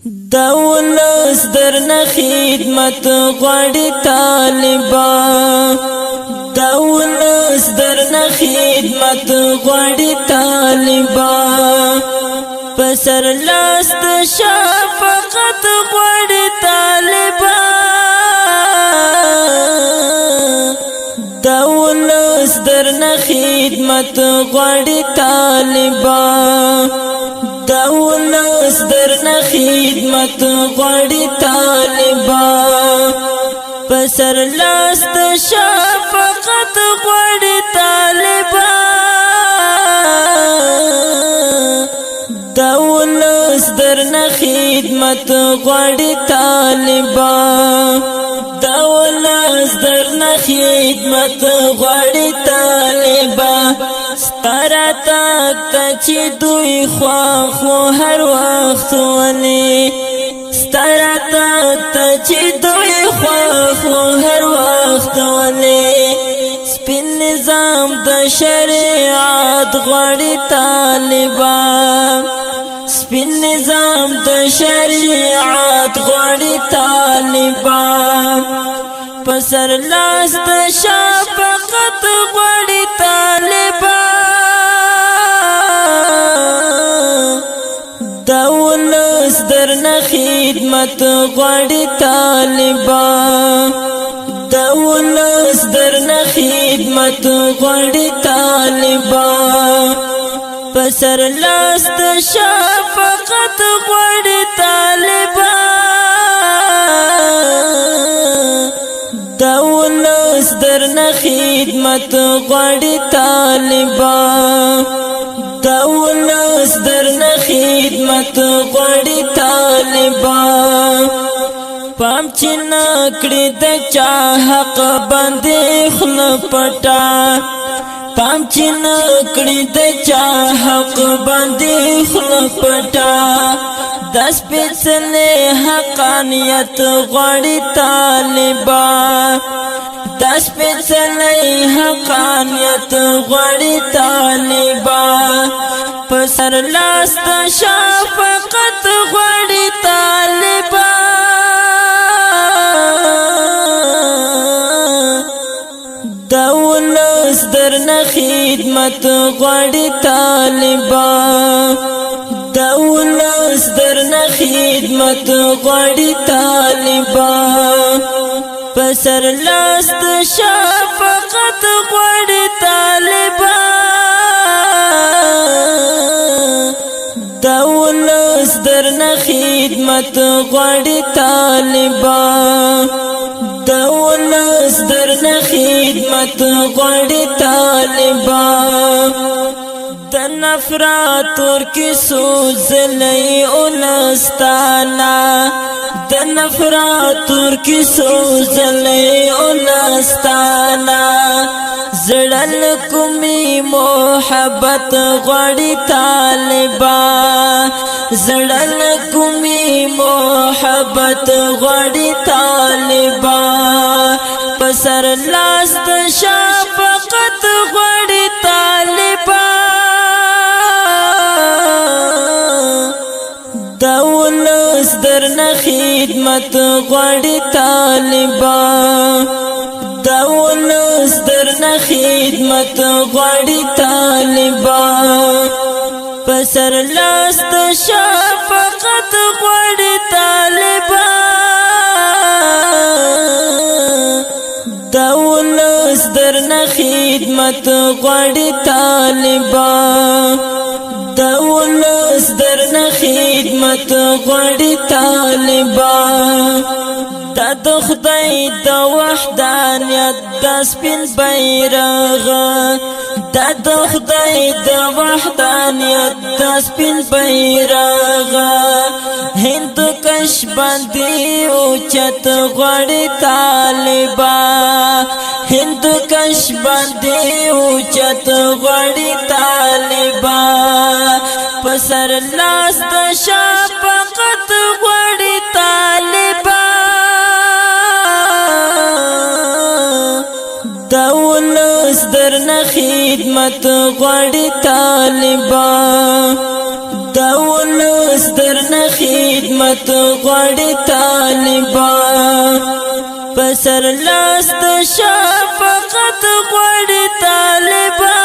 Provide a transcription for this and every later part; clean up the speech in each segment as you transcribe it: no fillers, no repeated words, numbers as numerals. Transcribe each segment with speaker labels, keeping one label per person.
Speaker 1: دولس درنه خدمت غواړي طالبان دولس درنه خدمت غواړي طالبان پسر لاس د شفقت غواړي طالبان دولس درنه خدمت غواړي طالبان دولس درنه خدمت غواړي طالبان پسر لاس د شفقت غواړي طالبان دولس درنه خدمت غواړي طالبان دولس درنه خدمت غواړي طالبان ستاره تک چې دوی خو هر وخت ولي ستاره تک چې دوی خو هر وخت ولي سپین نظام د شریعت غواړي طالبان سپین نظام د شریعت غواړي طالبان پسر لاس د شفقت غواړي طالبان دولس درنه خدمت غواړي طالبان دولس درنه خدمت غواړي طالبان پسر لاس د شفقت غواړي طالبان دولس درنه خدمت غواړي طالبان دولس درنه خدمت غواړي طالبان پام چې نکړي د چا حق باندې خوله پټه پام چې نکړي د چا حق باندې خوله پټه د سپېڅلې حقانیت غواړي طالبان د سپېڅلې حقانیت غواړي طالبان پسر لاس د شفقت غواړي طالبان دولس درنه خدمت غواړي طالبان دولس درنه خدمت غواړي طالبان پسر لاس د شفقت غواړي طالبان دولس درنه خدمت غواړي طالبان دولس درنه خدمت غواړي طالبان د نفرت ورکی سوزلې اولستانا د نفرت ورکی سوزلې اولستانا زړل کومي محبت غواړي طالبان زړل کومي محبت غواړي طالبان پسر لاس د شفقت غواړي طالبان دولس درنه خدمت غواړي طالبان دولس درنه خدمت غواړي طالبان پسر لاس د شفقت غواړي طالبان دولس درنه خدمت غواړي طالبان دولس درنه خدمت غواړي طالبان دا د خدای د وحدانیت د سپین بیرغ دا د خدای د وحدانیت د سپین بیرغ هندوکش باندې اوچت غواړي طالبان هندوکش باندې اوچت غواړي طالبان پسر لاس د شفقت غواړي طالبان دولس درنه خدمت غواړي طالبان دولس درنه خدمت خدمت غواړي طالبان پسر لاس د شفقت غواړي طالبان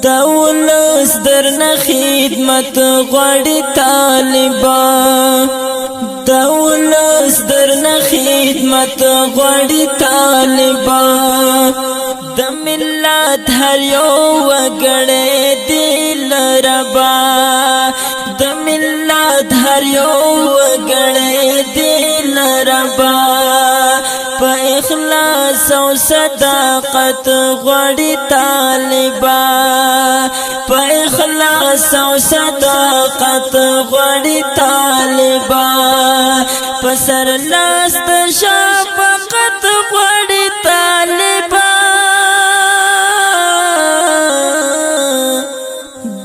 Speaker 1: دا ولس درنه خدمت غواړي طالبان دا ولس درنه خدمت غواړي طالبان د ملت هر یو وګړی دی لربا د ملت هر یو وګړی دی لربا په اخلاص او صداقت غواړي طالبان په اخلاص او صداقت غواړي طالبان په سر لاس د شفقت غواړي طالبان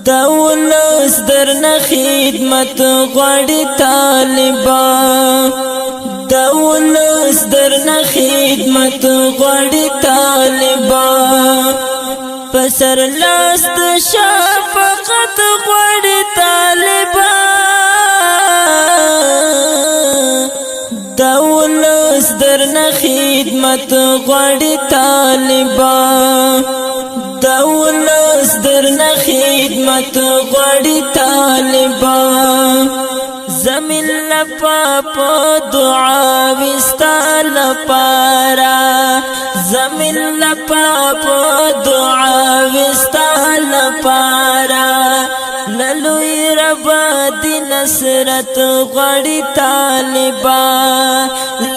Speaker 1: دا ولس درنه خدمت غواړي طالبان دا ولس درنه خدمت غواړي طالبان پسر لاس د شفقت غواړي طالبان دا ولس درنه خدمت غواړي طالبان دا ولس درنه خدمت غواړي طالبان زمین لپا په دعا وستا لپاره زمین لپا په دعا وستا لپاره للوی ربا دی نصرت غواړي طالبان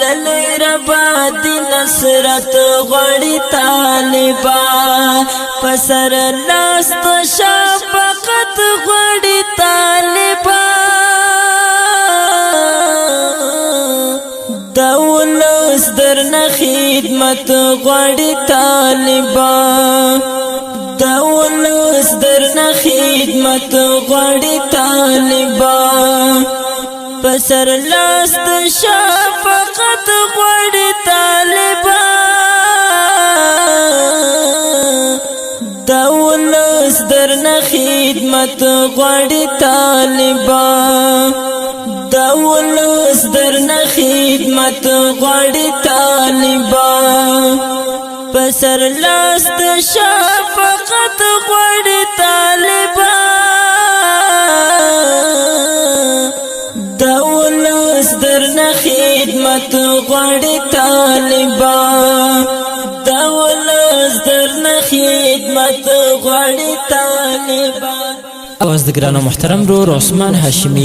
Speaker 1: للوی ربا دی نصرت غواړي طالبان پسر لاس د شفقت غواړي طالبان دا ولس درنه خدمت غواړي طالبان دا ولس درنه خدمت غواړي طالبان پسر لاس د شفقت غواړي طالبان دا ولس درنه خدمت غواړي طالبان دا ولس درنه خدمت غواړي طالبان پسر لاس د شفقت غواړي طالبان دا ولس درنه خدمت غواړي طالبان دا ولس درنه خدمت غواړي طالبان.
Speaker 2: اواز د ګرانو محترم رور عثمان هاشمی